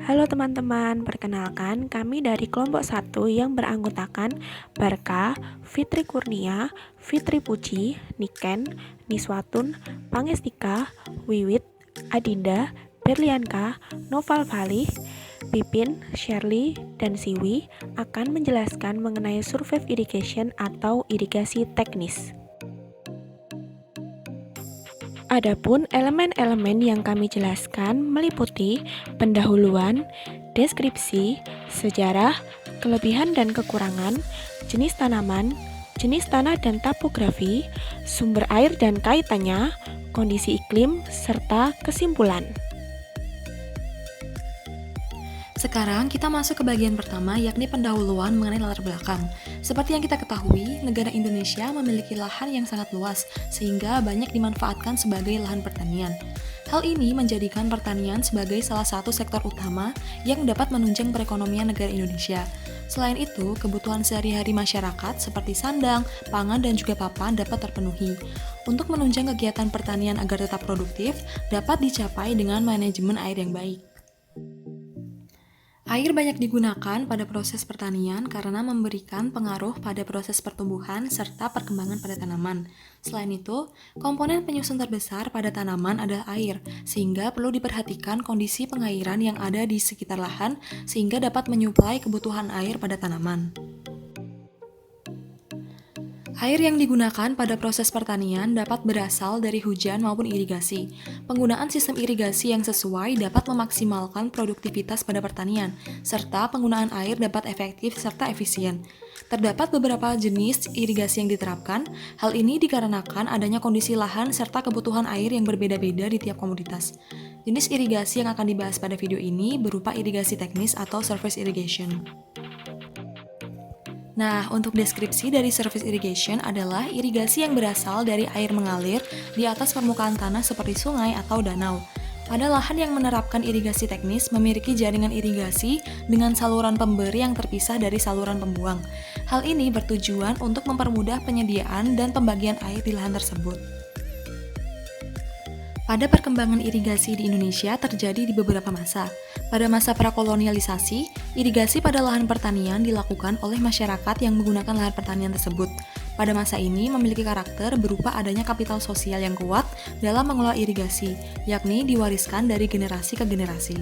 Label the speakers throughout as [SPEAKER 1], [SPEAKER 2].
[SPEAKER 1] Halo teman-teman, perkenalkan kami dari kelompok 1 yang beranggotakan Barka, Fitri Kurnia, Fitri Puji, Niken, Niswatun, Pangestika, Wiwit, Adinda, Berlianka, Noval Valih, Pipin, Shirley, dan Siwi akan menjelaskan mengenai surface irrigation atau irigasi teknis. Adapun elemen-elemen yang kami jelaskan meliputi pendahuluan, deskripsi, sejarah, kelebihan dan kekurangan, jenis tanaman, jenis tanah dan topografi, sumber air dan kaitannya, kondisi iklim, serta kesimpulan.
[SPEAKER 2] Sekarang kita masuk ke bagian pertama, yakni pendahuluan mengenai latar belakang. Seperti yang kita ketahui, negara Indonesia memiliki lahan yang sangat luas, sehingga banyak dimanfaatkan sebagai lahan pertanian. Hal ini menjadikan pertanian sebagai salah satu sektor utama yang dapat menunjang perekonomian negara Indonesia. Selain itu, kebutuhan sehari-hari masyarakat seperti sandang, pangan, dan juga papan dapat terpenuhi. Untuk menunjang kegiatan pertanian agar tetap produktif, dapat dicapai dengan manajemen air yang baik. Air banyak digunakan pada proses pertanian karena memberikan pengaruh pada proses pertumbuhan serta perkembangan pada tanaman. Selain itu, komponen penyusun terbesar pada tanaman adalah air, sehingga perlu diperhatikan kondisi pengairan yang ada di sekitar lahan sehingga dapat menyuplai kebutuhan air pada tanaman. Air yang digunakan pada proses pertanian dapat berasal dari hujan maupun irigasi. Penggunaan sistem irigasi yang sesuai dapat memaksimalkan produktivitas pada pertanian, serta penggunaan air dapat efektif serta efisien. Terdapat beberapa jenis irigasi yang diterapkan. Hal ini dikarenakan adanya kondisi lahan serta kebutuhan air yang berbeda-beda di tiap komoditas. Jenis irigasi yang akan dibahas pada video ini berupa irigasi teknis atau surface irrigation. Nah, untuk deskripsi dari surface irrigation adalah irigasi yang berasal dari air mengalir di atas permukaan tanah seperti sungai atau danau. Pada lahan yang menerapkan irigasi teknis memiliki jaringan irigasi dengan saluran pemberi yang terpisah dari saluran pembuang. Hal ini bertujuan untuk mempermudah penyediaan dan pembagian air di lahan tersebut. Pada perkembangan irigasi di Indonesia terjadi di beberapa masa. Pada masa prakolonialisasi, irigasi pada lahan pertanian dilakukan oleh masyarakat yang menggunakan lahan pertanian tersebut. Pada masa ini memiliki karakter berupa adanya kapital sosial yang kuat dalam mengelola irigasi, yakni diwariskan dari generasi ke generasi.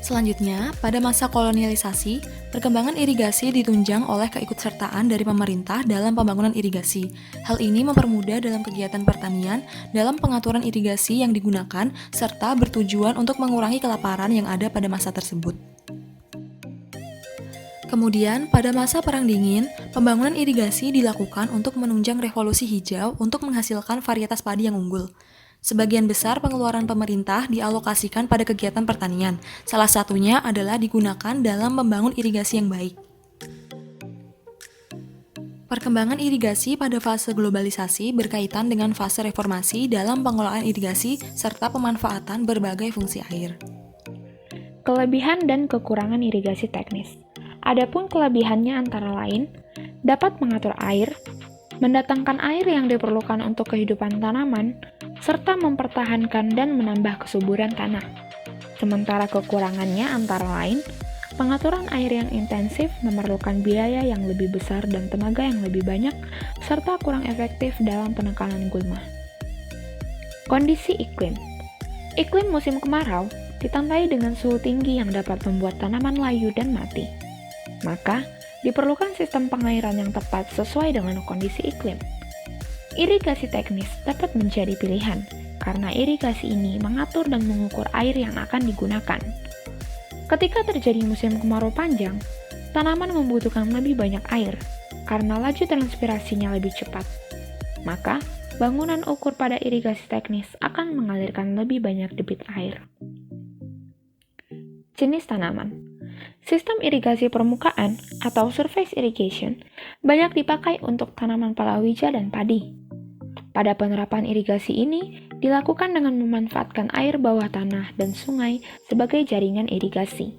[SPEAKER 2] Selanjutnya, pada masa kolonialisasi, perkembangan irigasi ditunjang oleh keikutsertaan dari pemerintah dalam pembangunan irigasi. Hal ini mempermudah dalam kegiatan pertanian dalam pengaturan irigasi yang digunakan serta bertujuan untuk mengurangi kelaparan yang ada pada masa tersebut. Kemudian, pada masa Perang Dingin, pembangunan irigasi dilakukan untuk menunjang revolusi hijau untuk menghasilkan varietas padi yang unggul. Sebagian besar pengeluaran pemerintah dialokasikan pada kegiatan pertanian, salah satunya adalah digunakan dalam membangun irigasi yang baik. Perkembangan irigasi pada fase globalisasi berkaitan dengan fase reformasi dalam pengelolaan irigasi serta pemanfaatan berbagai fungsi air.
[SPEAKER 1] Kelebihan dan kekurangan irigasi teknis. Adapun kelebihannya antara lain, dapat mengatur air, mendatangkan air yang diperlukan untuk kehidupan tanaman, serta mempertahankan dan menambah kesuburan tanah. Sementara kekurangannya antara lain, pengaturan air yang intensif memerlukan biaya yang lebih besar dan tenaga yang lebih banyak, serta kurang efektif dalam penekanan gulma. Kondisi iklim. Iklim musim kemarau ditandai dengan suhu tinggi yang dapat membuat tanaman layu dan mati. Maka, diperlukan sistem pengairan yang tepat sesuai dengan kondisi iklim. Irigasi teknis dapat menjadi pilihan, karena irigasi ini mengatur dan mengukur air yang akan digunakan. Ketika terjadi musim kemarau panjang, tanaman membutuhkan lebih banyak air, karena laju transpirasinya lebih cepat. Maka, bangunan ukur pada irigasi teknis akan mengalirkan lebih banyak debit air. Jenis tanaman. Sistem irigasi permukaan atau surface irrigation banyak dipakai untuk tanaman palawija dan padi. Pada penerapan irigasi ini dilakukan dengan memanfaatkan air bawah tanah dan sungai sebagai jaringan irigasi.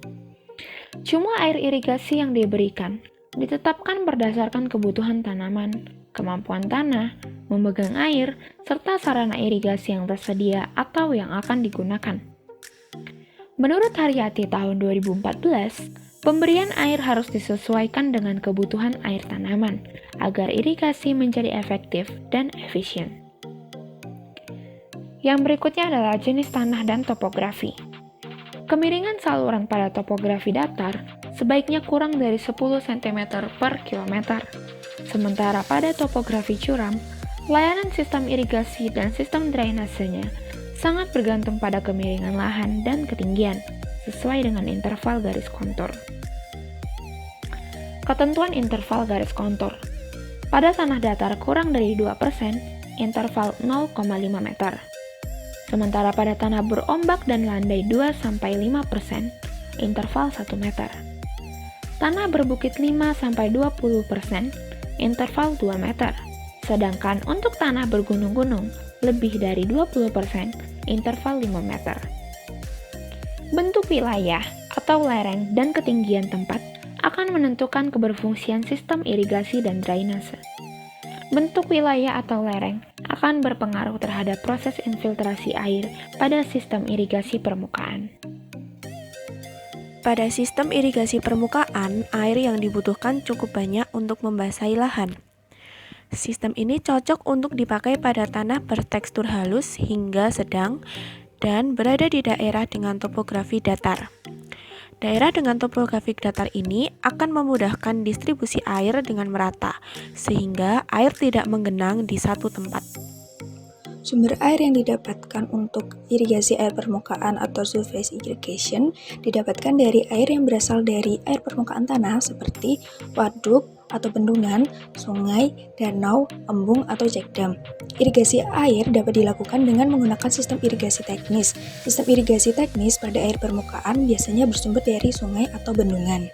[SPEAKER 1] Jumlah air irigasi yang diberikan ditetapkan berdasarkan kebutuhan tanaman, kemampuan tanah, memegang air, serta sarana irigasi yang tersedia atau yang akan digunakan. Menurut Haryati tahun 2014, pemberian air harus disesuaikan dengan kebutuhan air tanaman agar irigasi menjadi efektif dan efisien. Yang berikutnya adalah jenis tanah dan topografi. Kemiringan saluran pada topografi datar sebaiknya kurang dari 10 cm per kilometer. Sementara pada topografi curam, layanan sistem irigasi dan sistem drainasenya sangat bergantung pada kemiringan lahan dan ketinggian, sesuai dengan interval garis kontur. Ketentuan interval garis kontur. Pada tanah datar kurang dari 2%, interval 0,5 meter. Sementara pada tanah berombak dan landai 2-5%, interval 1 meter. Tanah berbukit 5-20%, interval 2 meter. Sedangkan untuk tanah bergunung-gunung, lebih dari 20%, interval 5 meter. Bentuk wilayah atau lereng dan ketinggian tempat akan menentukan keberfungsian sistem irigasi dan drainase. Bentuk wilayah atau lereng akan berpengaruh terhadap proses infiltrasi air pada sistem irigasi permukaan.
[SPEAKER 3] Pada sistem irigasi permukaan, air yang dibutuhkan cukup banyak untuk membasahi lahan. Sistem ini cocok untuk dipakai pada tanah bertekstur halus hingga sedang dan berada di daerah dengan topografi datar. Daerah dengan topografi datar ini akan memudahkan distribusi air dengan merata, sehingga air tidak menggenang di satu tempat.
[SPEAKER 4] Sumber air yang didapatkan untuk irigasi air permukaan atau surface irrigation didapatkan dari air yang berasal dari air permukaan tanah seperti waduk atau bendungan, sungai, danau, embung, atau check dam. Irigasi air dapat dilakukan dengan menggunakan sistem irigasi teknis. Sistem irigasi teknis pada air permukaan biasanya bersumber dari sungai atau bendungan.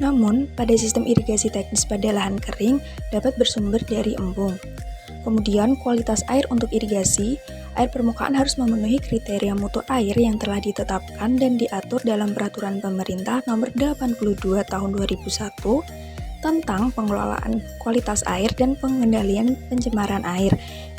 [SPEAKER 4] Namun, pada sistem irigasi teknis pada lahan kering dapat bersumber dari embung. Kemudian, kualitas air untuk irigasi, air permukaan harus memenuhi kriteria mutu air yang telah ditetapkan dan diatur dalam Peraturan Pemerintah Nomor 82 Tahun 2001 tentang pengelolaan kualitas air dan pengendalian pencemaran air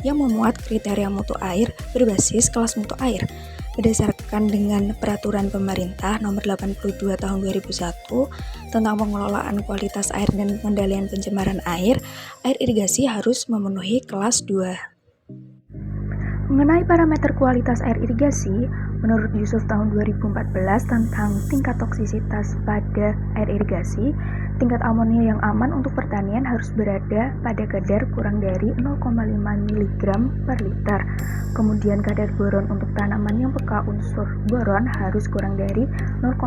[SPEAKER 4] yang memuat kriteria mutu air berbasis kelas mutu air. Berdasarkan dengan Peraturan Pemerintah Nomor 82 Tahun 2001 tentang pengelolaan kualitas air dan pengendalian pencemaran air irigasi harus memenuhi kelas 2. Mengenai parameter kualitas air irigasi, menurut Yusuf tahun 2014 tentang tingkat toksisitas pada air irigasi, tingkat amonia yang aman untuk pertanian harus berada pada kadar kurang dari 0,5 mg per liter. Kemudian kadar boron untuk tanaman yang peka unsur boron harus kurang dari 0,2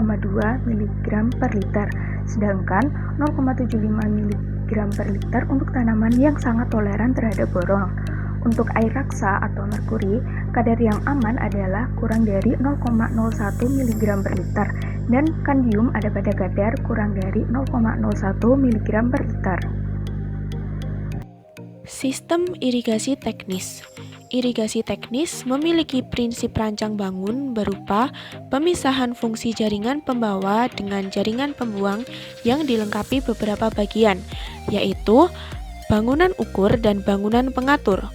[SPEAKER 4] mg per liter, sedangkan 0,75 mg per liter untuk tanaman yang sangat toleran terhadap boron. Untuk air raksa atau merkuri, kadar yang aman adalah kurang dari 0,01 mg per liter dan kandium ada pada kadar kurang dari 0,01 mg per liter.
[SPEAKER 3] Sistem irigasi teknis. Irigasi teknis memiliki prinsip rancang bangun berupa pemisahan fungsi jaringan pembawa dengan jaringan pembuang yang dilengkapi beberapa bagian, yaitu bangunan ukur dan bangunan pengatur.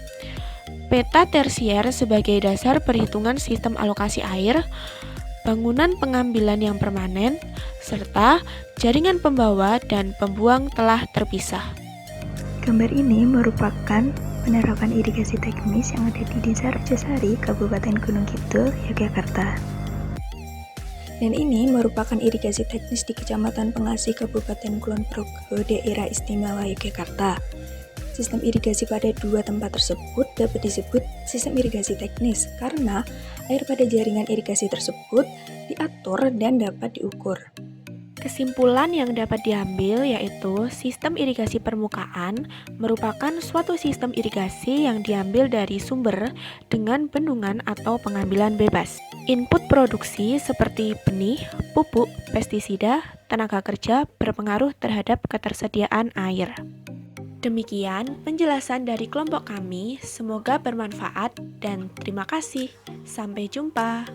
[SPEAKER 3] Peta tersier sebagai dasar perhitungan sistem alokasi air, bangunan pengambilan yang permanen, serta jaringan pembawa dan pembuang telah terpisah.
[SPEAKER 4] Gambar ini merupakan penerapan irigasi teknis yang ada di Desa Rajasari, Kabupaten Gunung Kidul, Yogyakarta. Dan ini merupakan irigasi teknis di Kecamatan Pengasih, Kabupaten Kulon Progo, Daerah Istimewa Yogyakarta. Sistem irigasi pada dua tempat tersebut dapat disebut sistem irigasi teknis karena air pada jaringan irigasi tersebut diatur dan dapat diukur.
[SPEAKER 3] Kesimpulan yang dapat diambil yaitu sistem irigasi permukaan merupakan suatu sistem irigasi yang diambil dari sumber dengan bendungan atau pengambilan bebas. Input produksi seperti benih, pupuk, pestisida, tenaga kerja berpengaruh terhadap ketersediaan air. Demikian penjelasan dari kelompok kami, semoga bermanfaat dan terima kasih. Sampai jumpa.